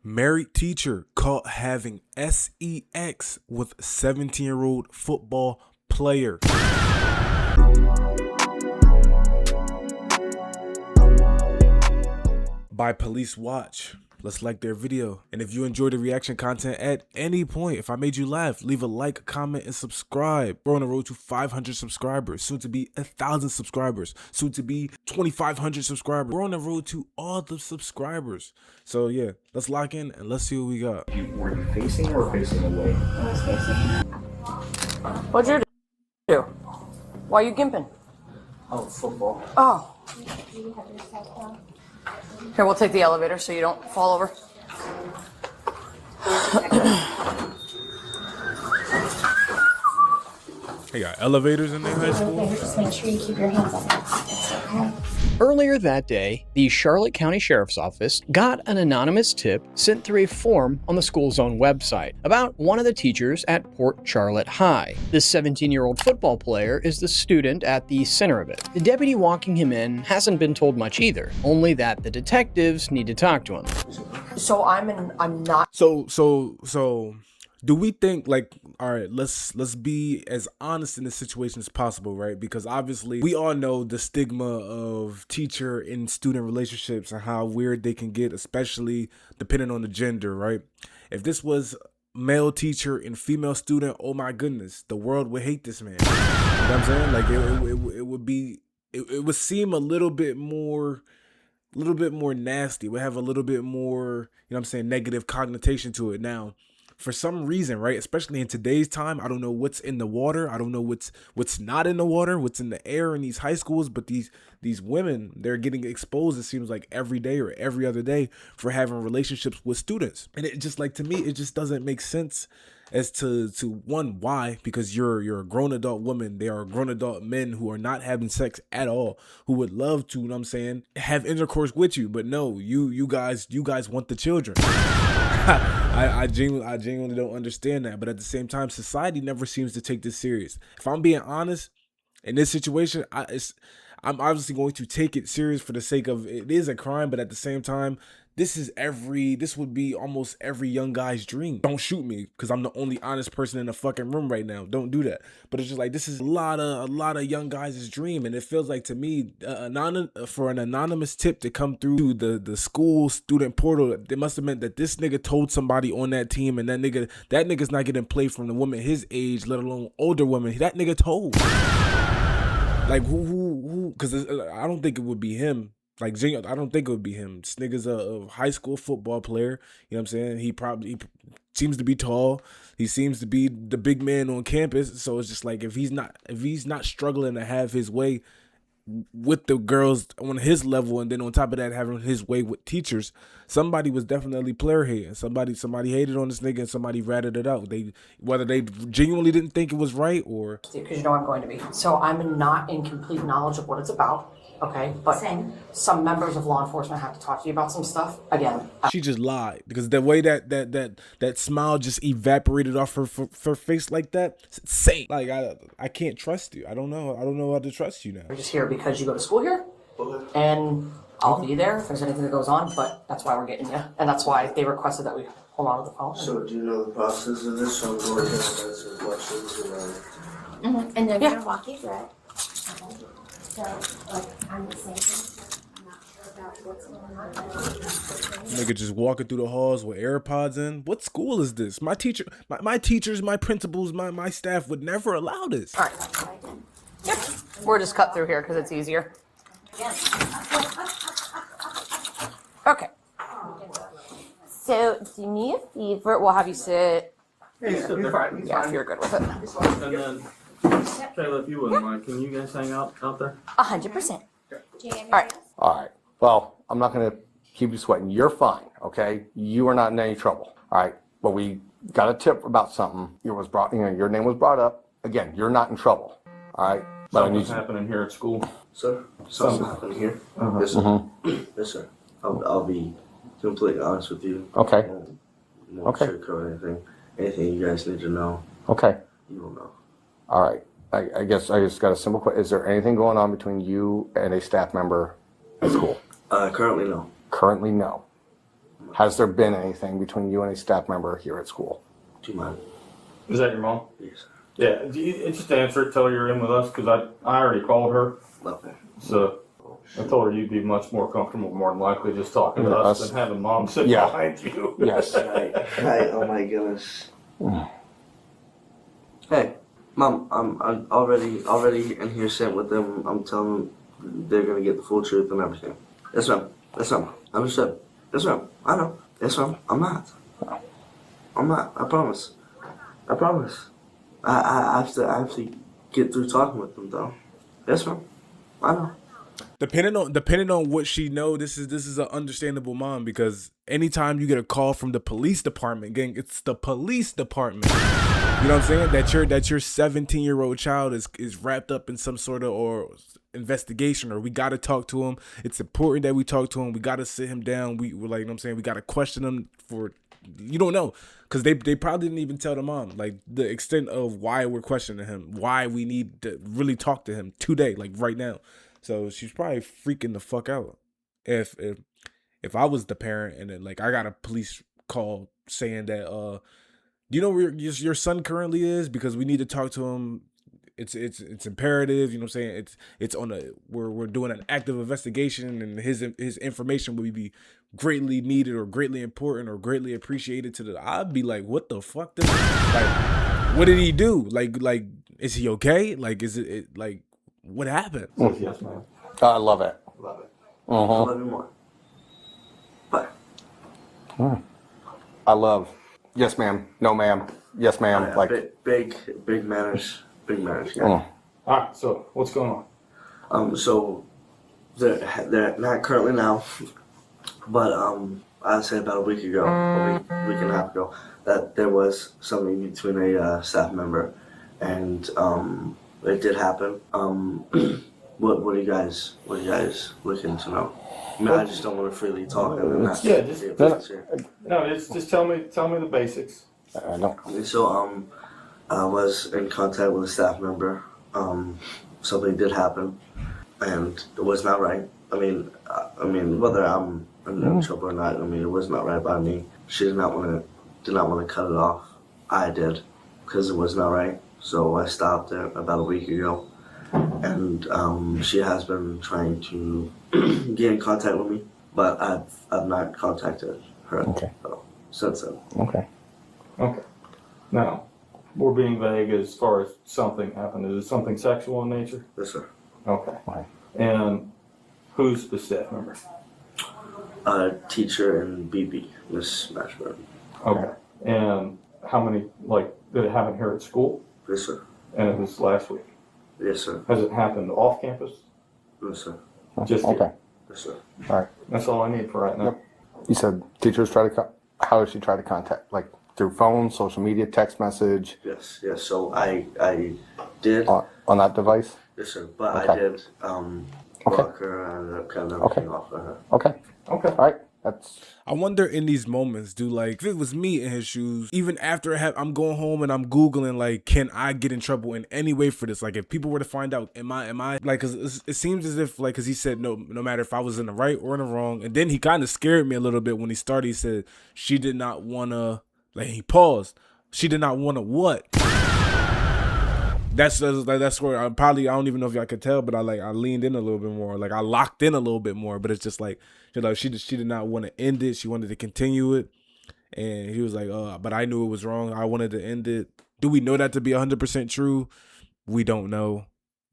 Married teacher caught having sex with 17-year-old football player. By Police Watch. Let's like their video. And if you enjoyed the reaction content at any point, if I made you laugh, leave a like, comment, and subscribe. We're on the road to 500 subscribers, soon to be 1,000 subscribers, soon to be 2,500 subscribers. We're on the road to all the subscribers. So yeah, let's lock in and let's see what we got. Were you facing or facing away? I was facing. What'd you do? Why are you gimping? Oh, football. Oh. Do you have your cell phone? Here, we'll take the elevator so you don't fall over. They got elevators in their high school? Just make sure you keep your hands on it. It's okay. Earlier that day, the Charlotte County Sheriff's Office got an anonymous tip sent through a form on the school's own website about one of the teachers at Port Charlotte High. This 17-year-old football player is the student at the center of it. The deputy walking him in hasn't been told much either, only that the detectives need to talk to him. So I'm not. So do we think, like, all right, let's be as honest in this situation as possible, right? Because obviously we all know the stigma of teacher and student relationships and how weird they can get, especially depending on the gender, right? If this was male teacher and female student, oh my goodness, the world would hate this man. You know what I'm saying? Like it would seem a little bit more nasty. It would have a little bit more, you know what I'm saying, negative connotation to it. Now, for some reason, right, especially in today's time, I don't know what's in the water. I don't know what's not in the water, what's in the air in these high schools, but these women, they're getting exposed, it seems like, every day or every other day for having relationships with students. And it just, like, to me, it just doesn't make sense as to one, why? Because you're a grown adult woman. They are grown adult men who are not having sex at all, who would love to, you know what I'm saying, have intercourse with you, but no, you guys want the children. I genuinely don't understand that, but at the same time, society never seems to take this serious. If I'm being honest, in this situation, I'm obviously going to take it serious for the sake of it is a crime, but at the same time, this would be almost every young guy's dream. Don't shoot me because I'm the only honest person in the fucking room right now. Don't do that. But it's just like, this is a lot of young guys' dream. And it feels like, to me, for an anonymous tip to come through the school student portal, it must have meant that this nigga told somebody on that team, and that nigga's not getting play from the woman his age, let alone older women. That nigga told. Like, who, because I don't think it would be him. Like, I don't think it would be him. This nigga's a high school football player. You know what I'm saying? He seems to be tall. He seems to be the big man on campus. So it's just like, if he's not struggling to have his way with the girls on his level, and then on top of that having his way with teachers, somebody was definitely player hating. Somebody hated on this nigga, and somebody ratted it out. Whether they genuinely didn't think it was right or... Because you know I'm going to be. So I'm not in complete knowledge of what it's about. Okay, but some members of law enforcement have to talk to you about some stuff. Again, she just lied, because the way that smile just evaporated off her face like that, it's insane. Like, I can't trust you. I don't know how to trust you now. We're just here because you go to school here, and I'll be there if there's anything that goes on. But that's why we're getting you, and that's why they requested that we hold on to the phone. So do you know the process of this? So I'm going to answer questions around. And they're gonna walk you through it. So, like, I'm the same thing. I'm not sure about what's going on. Nigga just walking through the halls with AirPods in. What school is this? My teachers, my principals, my staff would never allow this. All right. Yep. We're just cut through here because it's easier. Okay. So, do you need a fever? We'll have you sit. He's fine. Yeah, if you're good with it. And then, Shayla, if you wouldn't mind, can you guys hang out there? 100%. All right. All right. Well, I'm not going to keep you sweating. You're fine, okay? You are not in any trouble, all right? But we got a tip about something. Your name was brought up. Again, you're not in trouble, all right? But Something's happening here at school. Sir, something happened here. Yes, sir. Yes, sir. I'll be completely honest with you. Okay. No Okay. sugarcoat anything. Anything you guys need to know, Okay. you will know. All right. I guess I just got a simple question. Is there anything going on between you and a staff member at school? Currently, no. Currently, no. mind. Has there been anything between you and a staff member here at school? Do you mind? Is that your mom? Yes. Yeah, just answer it, tell her you're in with us, because I already called her, Okay. so I told her you'd be much more comfortable, more than likely, just talking to us than having mom sit Yeah. behind you. Yes. Right. Oh my goodness. Hey, Mom, I'm already in here sitting with them. I'm telling them they're gonna get the full truth and everything. Yes, ma'am. Yes, ma'am. Understood. Yes, ma'am. I know. Yes, ma'am. I'm not. I promise. I promise. I have to get through talking with them though. Yes, ma'am. I know. Depending on what she know, this is an understandable mom, because anytime you get a call from the police department, gang, it's the police department. You know what I'm saying? That your 17-year-old child is wrapped up in some sort of or investigation, or we got to talk to him. It's important that we talk to him. We got to sit him down. We're like, you know what I'm saying? We got to question him for, you don't know, because they probably didn't even tell the mom like the extent of why we're questioning him, why we need to really talk to him today, like right now. So she's probably freaking the fuck out. If I was the parent and then like I got a police call saying that do you know where your son currently is, because we need to talk to him. It's imperative, you know what I'm saying? It's on a we're doing an active investigation, and his information will be greatly needed or greatly important or greatly appreciated to the. I'd be like, what the fuck? Like, what did he do? Like is he okay? Like, is it like what happened? Yes, ma'am. I love it. Love it. I Uh-huh. love you more. But I love. Yes, ma'am. No, ma'am. Yes, ma'am. Like. big manners. Big manners. Yeah. Mm. Alright, so what's going on? So they're not currently now, but I'd say about a week ago, week and a half ago, that there was something between a staff member, and it did happen. What do you guys looking to know? I mean, I just don't want to freely talk and not. Yeah, just- be a business here. No, just tell me the basics. I don't. And so I was in contact with a staff member. Something did happen, and it was not right. I mean, whether I'm in trouble or not, I mean, it was not right by me. She did not want to cut it off. I did, because it was not right. So I stopped it about a week ago, and she has been trying to get in contact with me, but I've not contacted her since then. Okay. Okay. Now, we're being vague as far as something happened. Is it something sexual in nature? Yes, sir. Okay. Right. And who's the staff member? Teacher and BB, Miss Mashburn. Okay. And how many, like, did it happen here at school? Yes, sir. And it was last week. Yes, sir. Has it happened off campus? Yes, sir. Just Okay. here. Yes, sir. All right. That's all I need for right now. Yep. You said teachers try to. How does she try to contact? Like through phone, social media, text message, Yes, yes. So I did. on that device? Yes, sir. But I Okay. did block her and ended up cutting everything off of her. Okay. Okay. All right. That's. I wonder in these moments, if it was me in his shoes, even after I'm going home and I'm Googling, like, can I get in trouble in any way for this? Like, if people were to find out, am I like, cause it seems as if, like, cause he said, no matter if I was in the right or in the wrong. And then he kind of scared me a little bit when he started. He said, she did not want to, like, he paused. She did not want to what? That's where I don't even know if y'all could tell, but I leaned in a little bit more, like I locked in a little bit more. But it's just like, she did not want to end it. She wanted to continue it, and he was like, but I knew it was wrong. I wanted to end it. Do we know that to be 100% true? We don't know.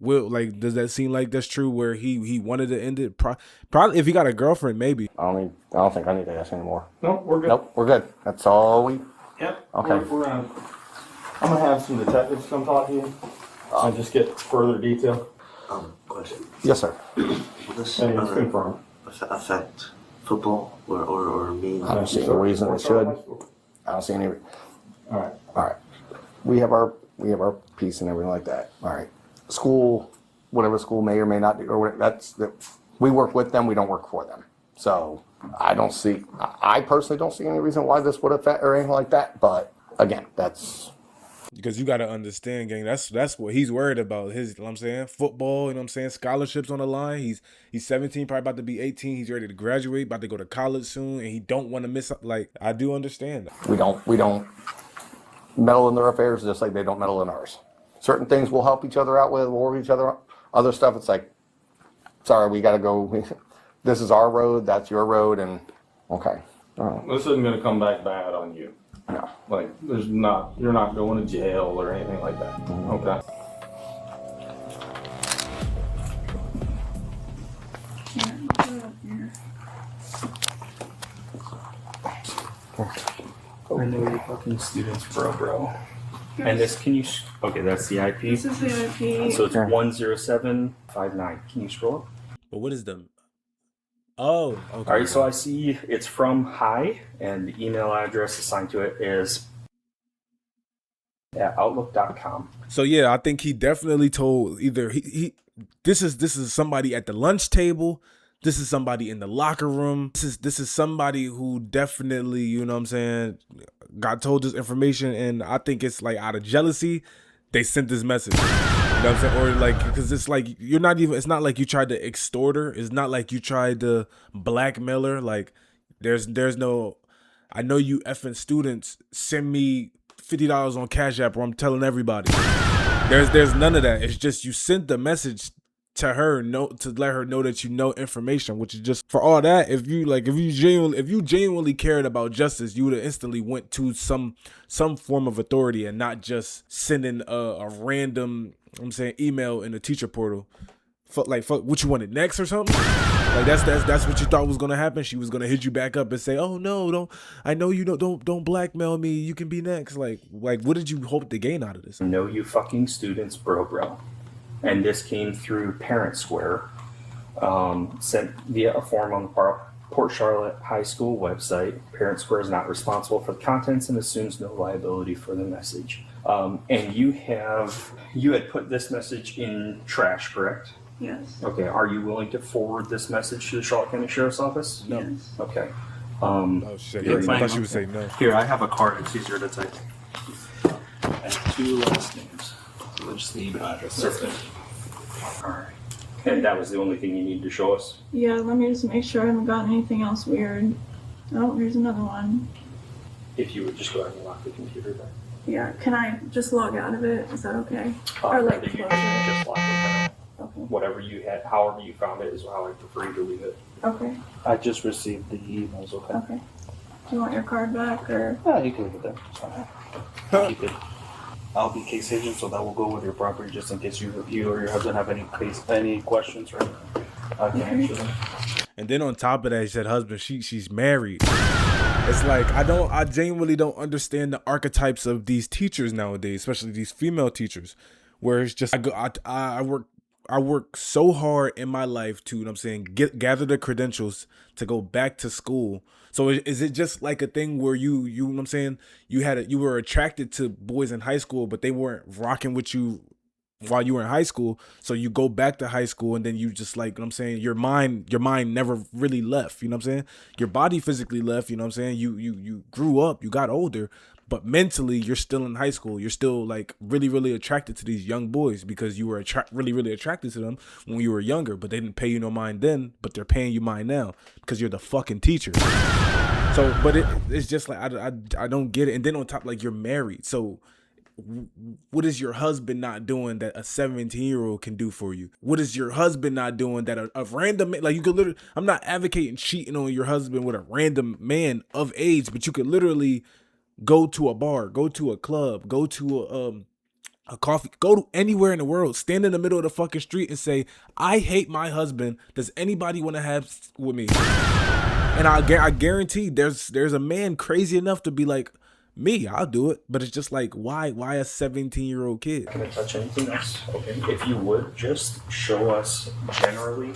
Does that seem like that's true? Where he wanted to end it? Probably if he got a girlfriend, maybe. I don't think I need to ask anymore. No, we're good. Nope. We're good. That's all we. Yep. Okay. I'm gonna have some detectives come talk to you and just get further detail. Question. Yes, sir. Will this And it's confirmed. affect football or me? I don't see any reason it should. I don't see any. All right. All right. We have our piece and everything like that. All right. School, whatever school may or may not do, or whatever, we work with them. We don't work for them. So I personally don't see any reason why this would affect or anything like that. But again, that's Because you got to understand, gang, that's what he's worried about. His, you know what I'm saying, football, you know what I'm saying, scholarships on the line. He's 17, probably about to be 18. He's ready to graduate, about to go to college soon, and he don't want to miss. Like, I do understand that. We don't meddle in their affairs just like they don't meddle in ours. Certain things we'll help each other out with, we'll work each other out. Other stuff, it's like, sorry, we got to go. This is our road, that's your road, and okay. This isn't going to come back bad on you. No. Like, you're not going to jail or anything like that. Okay. I know you fucking students, bro. And this, can you, okay, that's the IP. This is the IP. So it's 10759. Can you scroll up? But what is the? Oh, okay. All right, so I see it's from Hi, and the email address assigned to it is at outlook.com. So yeah, I think he definitely told either he this is somebody at the lunch table. This is somebody in the locker room. This is somebody who definitely, you know what I'm saying, got told this information, and I think it's like out of jealousy, they sent this message. You know what I'm saying? Or like, because it's like, it's not like you tried to extort her. It's not like you tried to blackmail her. Like, there's no, I know you effing students, send me $50 on Cash App or I'm telling everybody. There's none of that. It's just you sent the message to her, to let her know that you know information, which is just for all that. If you genuinely cared about justice, you would have instantly went to some form of authority and not just sending a random, I'm saying, email in the teacher portal. Fuck what you wanted next or something. Like that's what you thought was gonna happen. She was gonna hit you back up and say, "Oh no, don't. I know you don't blackmail me. You can be next." Like what did you hope to gain out of this? Know you fucking students, bro. And this came through Parent Square, sent via a form on the Port Charlotte High School website. Parent Square is not responsible for the contents and assumes no liability for the message. And you had put this message in trash, correct? Yes. Okay. Are you willing to forward this message to the Charlotte County Sheriff's Office? No. Yes. Okay. Oh shit! Yeah, I thought she would say no. Here, I have a card. It's easier to type. And 2 last names. So just the email address. Perfect. All right. And that was the only thing you needed to show us? Yeah, let me just make sure I haven't gotten anything else weird. Oh, here's another one. If you would just go ahead and lock the computer there. Yeah, can I just log out of it? Is that okay? Or Rather like you close it? just lock it. Okay. Whatever you had, however you found it is how I prefer you to leave it. Okay. I just received the emails, okay? Okay. Do you want your card back or? Yeah, you can leave it there. It's fine. Keep it. I'll be case agent, so that will go with your property just in case you or your husband have any questions, right? I can answer them. And then on top of that, she said husband, she's married. It's like I genuinely don't understand the archetypes of these teachers nowadays, especially these female teachers, where it's just I work so hard in my life to, you know what I'm saying, gather the credentials to go back to school. So is it just like a thing where you know what I'm saying, you were attracted to boys in high school, but they weren't rocking with you while you were in high school, so you go back to high school and then you just, like, you know what I'm saying, your mind never really left, you know what I'm saying? Your body physically left, you know what I'm saying? You grew up, you got older, but mentally you're still in high school. You're still like really, really attracted to these young boys because you were really, really attracted to them when you were younger, but they didn't pay you no mind then, but they're paying you mind now because you're the fucking teacher. So, but it's just like, I don't get it. And then on top, like, you're married. So what is your husband not doing that a 17-year-old can do for you? What is your husband not doing that a random, like, you could literally, I'm not advocating cheating on your husband with a random man of age, but you could literally go to a bar, go to a club, go to a coffee, go to anywhere in the world, stand in the middle of the fucking street and say, I hate my husband. Does anybody want to have with me? And I guarantee there's a man crazy enough to be like, me, I'll do it. But it's just like, why a 17-year-old kid? Can I touch anything else? Okay. If you would, just show us generally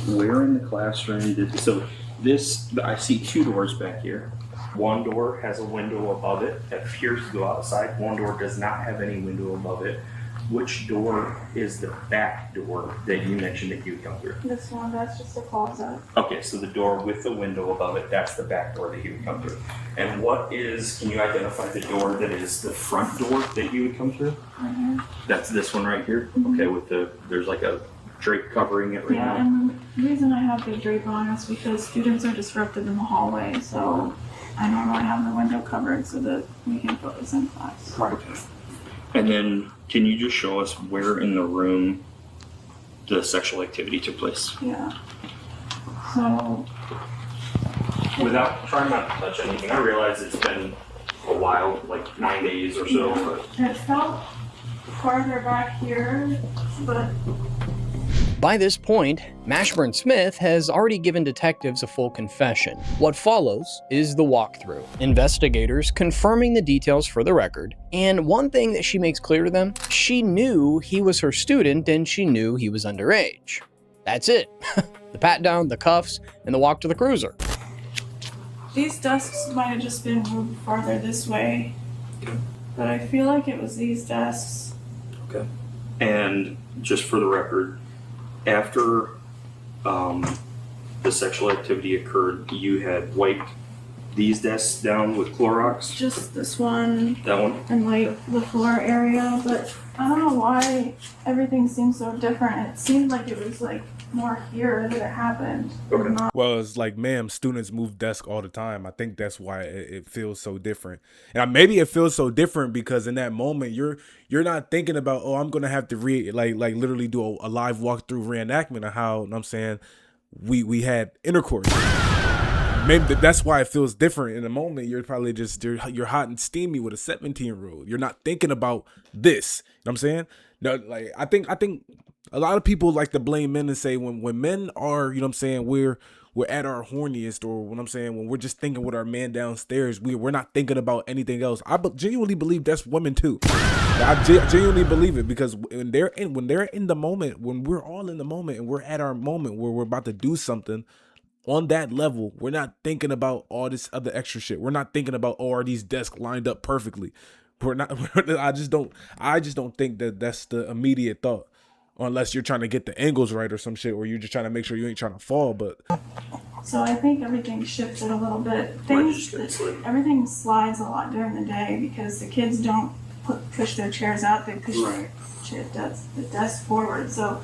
where in the classroom so this, I see 2 doors back here. One door has a window above it that appears to go outside. One door does not have any window above it. which door is the back door that you mentioned that you would come through? This one, that's just a closet. Okay, so the door with the window above it, that's the back door that you would come through. And can you identify the door that is the front door that you would come through? Right here. That's this one right here? Okay, there's like a drape covering it right Yeah, now? and the reason I have the drape on is because students are disrupted in the hallway, so I normally have the window covered so that we can focus in class. Right. And then, can you just show us where in the room the sexual activity took place? Yeah. So, Without trying not to touch anything, I realize it's been a while, like 9 days or so, but it felt farther back here, but By this point, Mashburn Smith has already given detectives a full confession. What follows is the walkthrough, investigators confirming the details for the record, and one thing that she makes clear to them, she knew he was her student and she knew he was underage. That's it. The pat down, the cuffs, and the walk to the cruiser. these desks might have just been moved farther this way. But I feel like it was these desks. okay. And just for the record, after the sexual activity occurred, you had wiped these desks down with Clorox? Just this one That one? and like the floor area, but I don't know why everything seems so different. It seemed like it was like more here that it happened. Okay. Not Well, it's like, ma'am, students move desk all the time. I think that's why it feels so different. And maybe it feels so different because in that moment you're not thinking about, oh, I'm gonna have to like literally do a live walkthrough reenactment of how, you know what I'm saying, we had intercourse. Maybe that's why it feels different in the moment. You're probably just you're hot and steamy with a 17-year-old. You're not thinking about this. You know what I'm saying? No, like I think a lot of people like to blame men and say when men are, you know what I'm saying, we're at our horniest, or what I'm saying, when we're just thinking with our man downstairs, we're not thinking about anything else. I genuinely believe that's women too. I genuinely believe it, because when they're in the moment, when we're all in the moment and we're at our moment where we're about to do something on that level, we're not thinking about all this other extra shit. We're not thinking about, oh, are these desks lined up perfectly? We're not. I just don't think that that's the immediate thought. Unless you're trying to get the angles right or some shit, or you're just trying to make sure you ain't trying to fall. But so I think everything shifted a little bit. Everything slides a lot during the day because the kids don't push their chairs out; they push the desk forward. So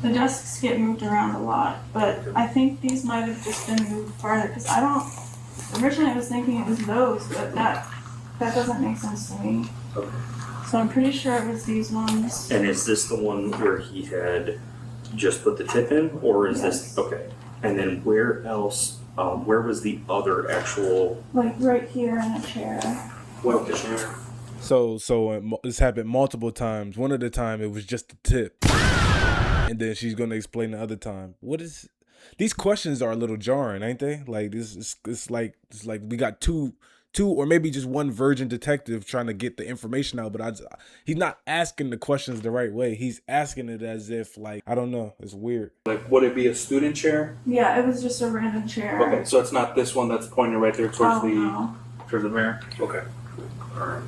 the desks get moved around a lot. But I think these might have just been moved farther because originally I was thinking it was those, but that doesn't make sense to me. Okay. So I'm pretty sure it was these ones. And is this the one where he had just put the tip in, or is this okay? And then where else? Where was the other actual? Like right here in a chair. What the chair? so this happened multiple times. One of the time it was just the tip, and then she's gonna explain the other time. What is? These questions are a little jarring, ain't they? Like this, it's like we got two or maybe just one virgin detective trying to get the information out, but he's not asking the questions the right way. He's asking it as if, like, I don't know, it's weird. Like, would it be a student chair? Yeah, it was just a random chair. Okay, so it's not this one that's pointing right there towards towards the mirror? Okay. Alright.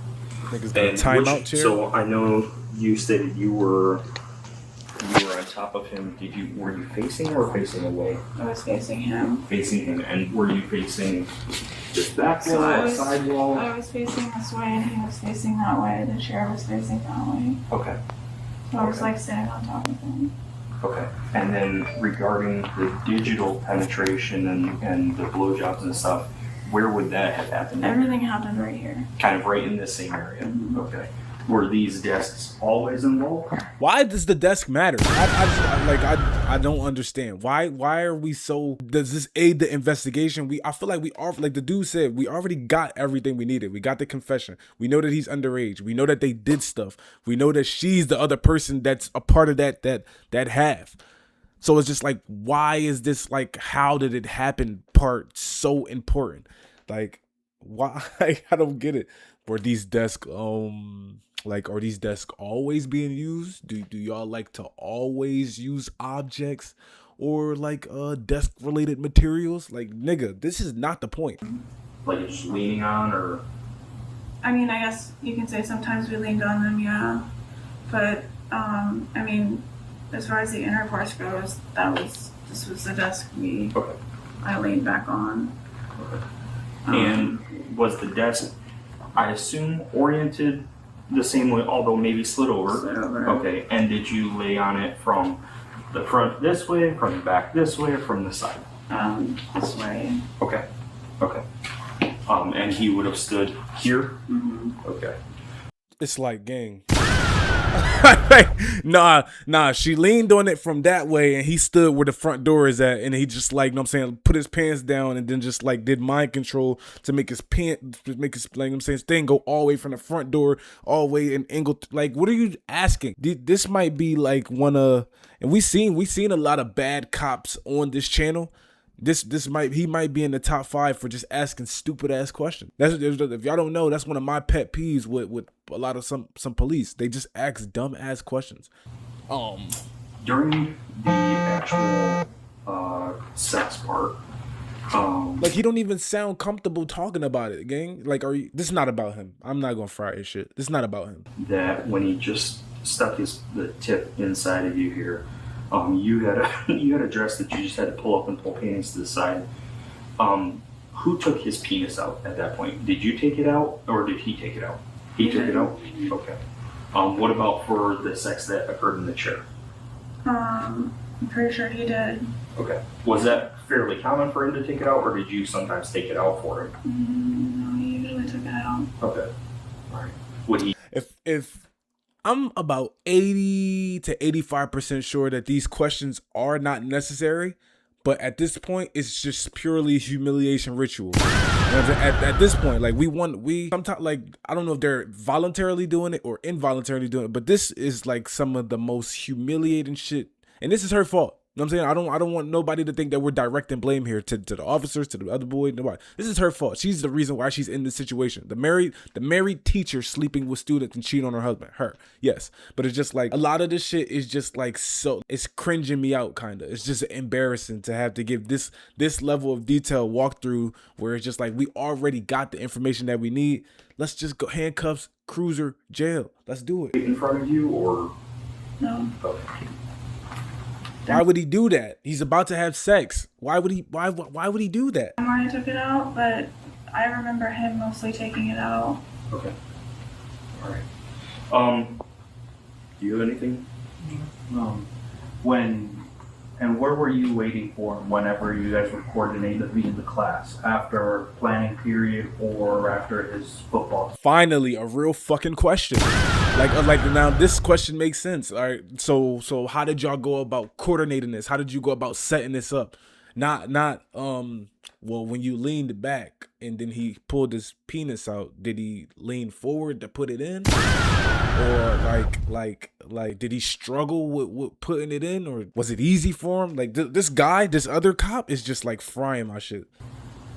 Niggas got a timeout chair. So I know you stated you were on top of him. Were you facing or facing away? I was facing him. Facing him, and were you facing this back So wall, side wall? I was facing this way and he was facing that way. The chair was facing that way. Okay. So I was like sitting on top of him. Okay. And then regarding the digital penetration and the blowjobs and stuff, where would that have happened? Everything happened right here. Kind of right in this same area. Okay. Were these desks always involved? Why does the desk matter? I don't understand. Why are we so? Does this aid the investigation? I feel like we are, like the dude said, we already got everything we needed. We got the confession. We know that he's underage. We know that they did stuff. We know that she's the other person that's a part of that half. So it's just like, why is this, like, how did it happen part so important? Like, why? I don't get it. Were these desks are these desks always being used? Do y'all like to always use objects or like desk related materials? Like, nigga, this is not the point. Like you're just leaning on, or? I mean, I guess you can say sometimes we leaned on them, yeah. But I mean, as far as the intercourse goes, this was the desk Okay. I leaned back on. And was the desk, I assume, oriented the same way, although maybe slid over? Slid over. Okay, and did you lay on it from the front this way, from the back this way, or from the side? This way. Okay, okay. And he would have stood here? Mm-hmm. Okay. It's like, gang. Nah, she leaned on it from that way and he stood where the front door is at, and he just like, you know what I'm saying, put his pants down and then just like did mind control to make his pants, make his, like, you know what I'm saying, his thing go all the way from the front door all the way and angle. Like, what are you asking? This might be like one of, and we seen a lot of bad cops on this channel. He might be in the top 5 for just asking stupid ass questions. If y'all don't know, that's one of my pet peeves with a lot of some police. They just ask dumb ass questions. During the actual sex part, like, he don't even sound comfortable talking about it, gang. Like, this is not about him. I'm not gonna fry his shit. This is not about him. that when he just stuck the tip inside of you here, you had a dress that you just had to pull up and pull panties to the side. Who took his penis out at that point? Did you take it out or did he take it out? He took it out? Okay. What about for the sex that occurred in the chair? I'm pretty sure he did. Okay. Was that fairly common for him to take it out, or did you sometimes take it out for him? No, he usually took it out. Okay. All right. Would he? If I'm about 80 to 85% sure that these questions are not necessary, but at this point, it's just purely humiliation ritual. You know what I'm saying? At this point, like, we sometimes, like, I don't know if they're voluntarily doing it or involuntarily doing it, but this is like some of the most humiliating shit, and this is her fault. You know what I'm saying? I don't want nobody to think that we're directing blame here to the officers, to the other boy, nobody. This is her fault. She's the reason why she's in this situation. The married teacher sleeping with students and cheating on her husband. Her. Yes. But it's just like, a lot of this shit is just like, so it's cringing me out, kinda. It's just embarrassing to have to give this level of detail walkthrough where it's just like, we already got the information that we need. Let's just go handcuffs, cruiser, jail. Let's do it. In front of you, or? No. Okay. Why would he do that? He's about to have sex. Why would he do that? I already took it out, but I remember him mostly taking it out. Okay. All right. Do you have anything? Where were you waiting for him whenever you guys were coordinating to be in the class? After planning period or after his football? Finally, a real fucking question. Like now this question makes sense. All right. So how did y'all go about coordinating this? How did you go about setting this up? Not well, when you leaned back and then he pulled his penis out, did he lean forward to put it in? Or like did he struggle with putting it in, or was it easy for him? Like this other cop is just like frying my shit.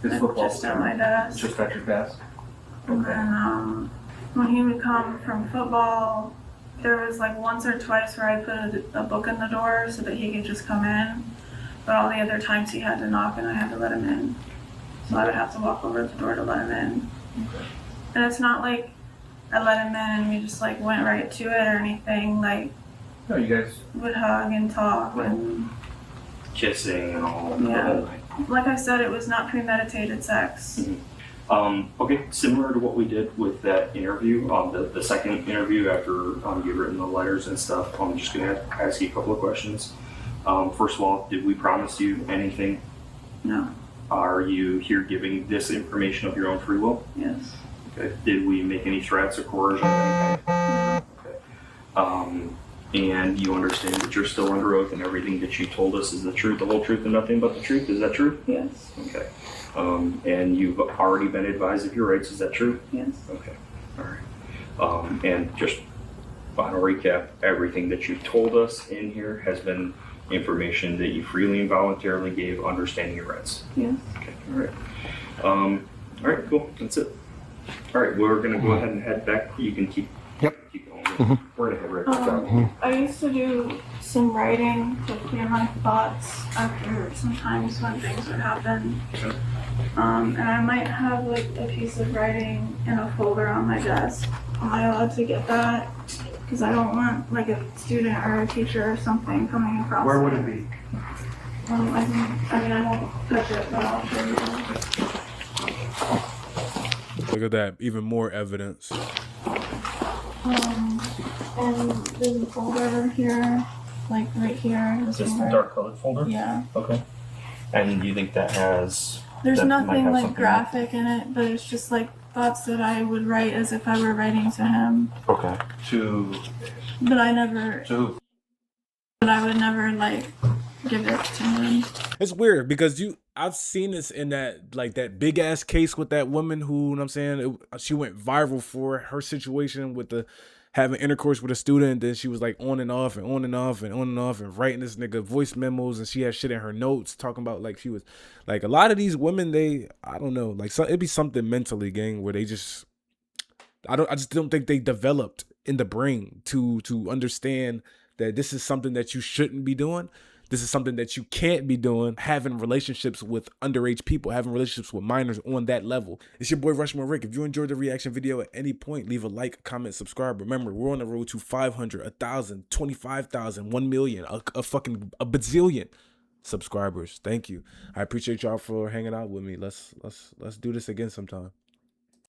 His football Just at my desk. Just at your desk? And then when he would come from football, there was like once or twice where I put a book in the door so that he could just come in. But all the other times he had to knock and I had to let him in. So I would have to walk over to the door to let him in. And it's not like I let him in and we just like went right to it or anything. Like, No, you guys. would hug and talk and Kissing and all. Yeah. Like I said, it was not premeditated sex. Okay, similar to what we did with that interview, the second interview after you'd written the letters and stuff, I'm just going to ask you a couple of questions. First of all, did we promise you anything? No. Are you here giving this information of your own free will? Yes. Okay. Did we make any threats or coercion? Okay. And you understand that you're still under oath and everything that you told us is the truth, the whole truth, and nothing but the truth. Is that true? Yes. Okay. And you've already been advised of your rights. Is that true? Yes. Okay. All right. And just final recap, everything that you've told us in here has been information that you freely and voluntarily gave, understanding your rights. Yes. Okay. All right. All right. Cool. That's it. All right. We're gonna go ahead and head back. You can keep going. We're gonna head right back. I used to do some writing to clear my thoughts after sometimes when things would happen. And I might have like a piece of writing in a folder on my desk. Am I allowed to get that? Because I don't want like a student or a teacher or something coming across. Where would it be? I won't touch it, but I'll show you. Look at that, even more evidence. And there's a folder here, like right here. Is this the dark colored folder? Yeah. Okay. And you think that has? There's that might nothing have like something- graphic in it, but it's just like thoughts that I would write as if I were writing to him. Okay. But I never. To. But I would never like give it to him. It's weird because I've seen this in that like that big ass case with that woman who, you know what I'm saying, she went viral for her situation with the having intercourse with a student. Then she was like on and off and on and off and on and off and writing this nigga voice memos, and she had shit in her notes talking about like she was like a lot of these women, I don't know, like it'd be something mentally, gang, where they just I just don't think they developed in the brain to understand that this is something that you shouldn't be doing. This is something that you can't be doing, having relationships with underage people, having relationships with minors on that level. It's your boy RushMoreRick. If you enjoyed the reaction video at any point, leave a like, comment, subscribe. Remember, we're on the road to 500, 1,000, 25,000, 1 million, a bazillion subscribers. Thank you. I appreciate y'all for hanging out with me. Let's do this again sometime.